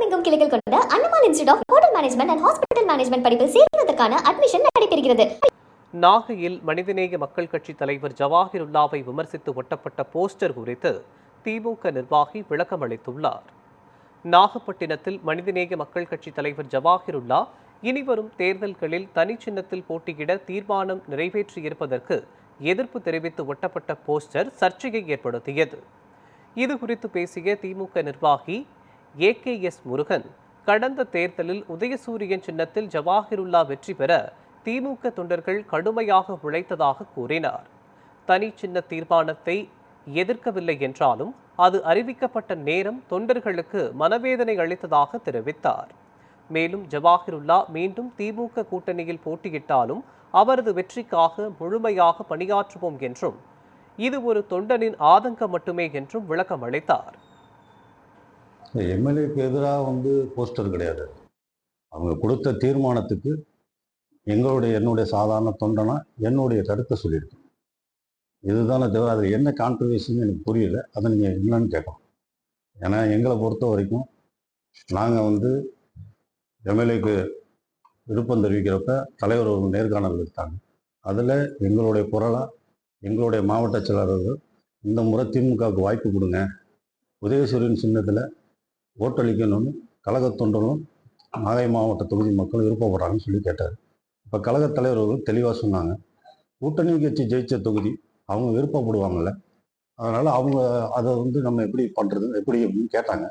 தமிழகமெங்கும் கிளைகள் கொண்ட Annamalai institute of hotel management and hospital management படிப்பில் சேர்வதற்கான அட்மிஷன் நடைபெறுகிறது. நாகையில் மனிதநேய மக்கள் கட்சி தலைவர் ஜவாஹிருல்லாவை விமர்சித்து ஒட்டப்பட்ட போஸ்டர் குறித்து திமுக நிர்வாகி விளக்கம் அளித்துள்ளார். நாகப்பட்டினத்தில் மனிதநேய மக்கள் கட்சி தலைவர் ஜவாஹிருல்லா இனிவரும் தேர்தல்களில் தனிச்சின்னத்தில் போட்டியிட தீர்மானம் நிறைவேற்றியிருப்பதற்கு எதிர்ப்பு தெரிவித்து ஒட்டப்பட்ட போஸ்டர் சர்ச்சையை ஏற்படுத்தியது. இது குறித்து பேசிய திமுக நிர்வாகி AKS முருகன், கடந்த தேர்தலில் உதயசூரியன் சின்னத்தில் ஜவாஹிருல்லா வெற்றி பெற திமுக தொண்டர்கள் கடுமையாக உழைத்ததாக கூறினார். தனி சின்ன தீர்மானத்தை எதிர்க்கவில்லை என்றாலும் அது அறிவிக்கப்பட்ட நேரம் தொண்டர்களுக்கு மனவேதனை அளித்ததாக தெரிவித்தார். மேலும் ஜவாஹிருல்லா மீண்டும் திமுக கூட்டணியில் போட்டியிட்டாலும் அவரது வெற்றிக்காக முழுமையாக பணியாற்றுவோம் என்றும் இது ஒரு தொண்டனின் ஆதங்கம் மட்டுமே என்றும் விளக்கம் அளித்தார். எம்எல்ஏக்கு எதிராக போஸ்டர் கிடையாது. அவங்க கொடுத்த தீர்மானத்துக்கு என்னுடைய சாதாரண தொண்டனா என்னுடைய கருத்தை சொல்லியிருக்கேன். இதுதானே தவிர அது என்ன கான்ட்ரவர்சின்னு எனக்கு புரியல. அதை நீங்கள் என்னன்னு கேட்கணும். ஏன்னா எங்களை பொறுத்த வரைக்கும் நாங்கள் எம்எல்ஏக்கு விருப்பம் தெரிவிக்கிறப்ப தலைவர் ஒரு நேர்காணல் எடுத்தாங்க. அதில் எங்களுடைய குரலாக எங்களுடைய மாவட்ட செயலாளர்கள் இந்த முறை திமுகவுக்கு வாய்ப்பு கொடுங்க, உதயசூரியன் சின்னத்தில் ஓட்டளிக்கணும்னு கழக தொண்டர்களும் நாகை மாவட்ட தொகுதி மக்களும் விருப்பப்படுறாங்கன்னு சொல்லி கேட்டார். இப்போ கழகத் தலைவர்கள் தெளிவாக சொன்னாங்க, கூட்டணி கட்சி ஜெயிச்ச தொகுதி அவங்க விருப்பப்படுவாங்கள்ல, அதனால் அவங்க அதை நம்ம எப்படி பண்ணுறது எப்படி அப்படின்னு கேட்டாங்க.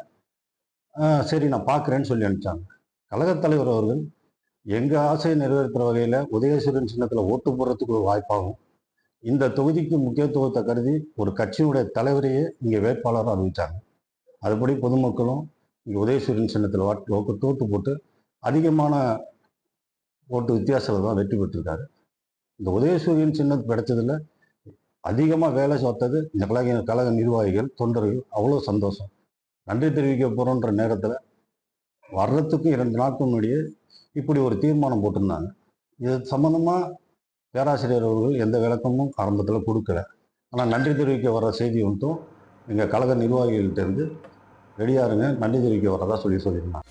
சரி நான் பார்க்குறேன்னு சொல்லி அனுப்பிச்சாங்க. கழகத் தலைவர் அவர்கள் எங்கள் ஆசையை நிறைவேற்றுற வகையில் உதயசூரியன் சின்னத்தில் ஓட்டு போடுறதுக்கு ஒரு வாய்ப்பாகும், இந்த தொகுதிக்கு முக்கியத்துவத்தை கருதி ஒரு கட்சியினுடைய தலைவரையே இங்கே வேட்பாளராக அறிவித்தாங்க. அதுபடி பொதுமக்களும் இங்கே உதயசூரியன் சின்னத்தில் தோட்டு போட்டு அதிகமான ஓட்டு வித்தியாசத்தில் தான் வெற்றி பெற்றிருக்காரு. இந்த உதயசூரியன் சின்னம் கிடைச்சதில் அதிகமாக வேலை பார்த்தது இந்த கழக நிர்வாகிகள் தொண்டர்கள். அவ்வளோ சந்தோஷம். நன்றி தெரிவிக்க போகிறோன்ற நேரத்தில் வர்றதுக்கு 2 நாட்கள் முன்னாடியே இப்படி ஒரு தீர்மானம் போட்டிருந்தாங்க. இது சம்மந்தமாக பேராசிரியர் அவர்கள் எந்த விளக்கமும் ஆரம்பத்தில் கொடுக்கல. ஆனால் நன்றி தெரிவிக்க வர செய்தி எங்கள் கழக நிர்வாகிகள்கிட்டேருந்து ரெடியாக இருங்க, நன்றி தெரிவிக்க வரதா சொல்லியிருந்தாங்க.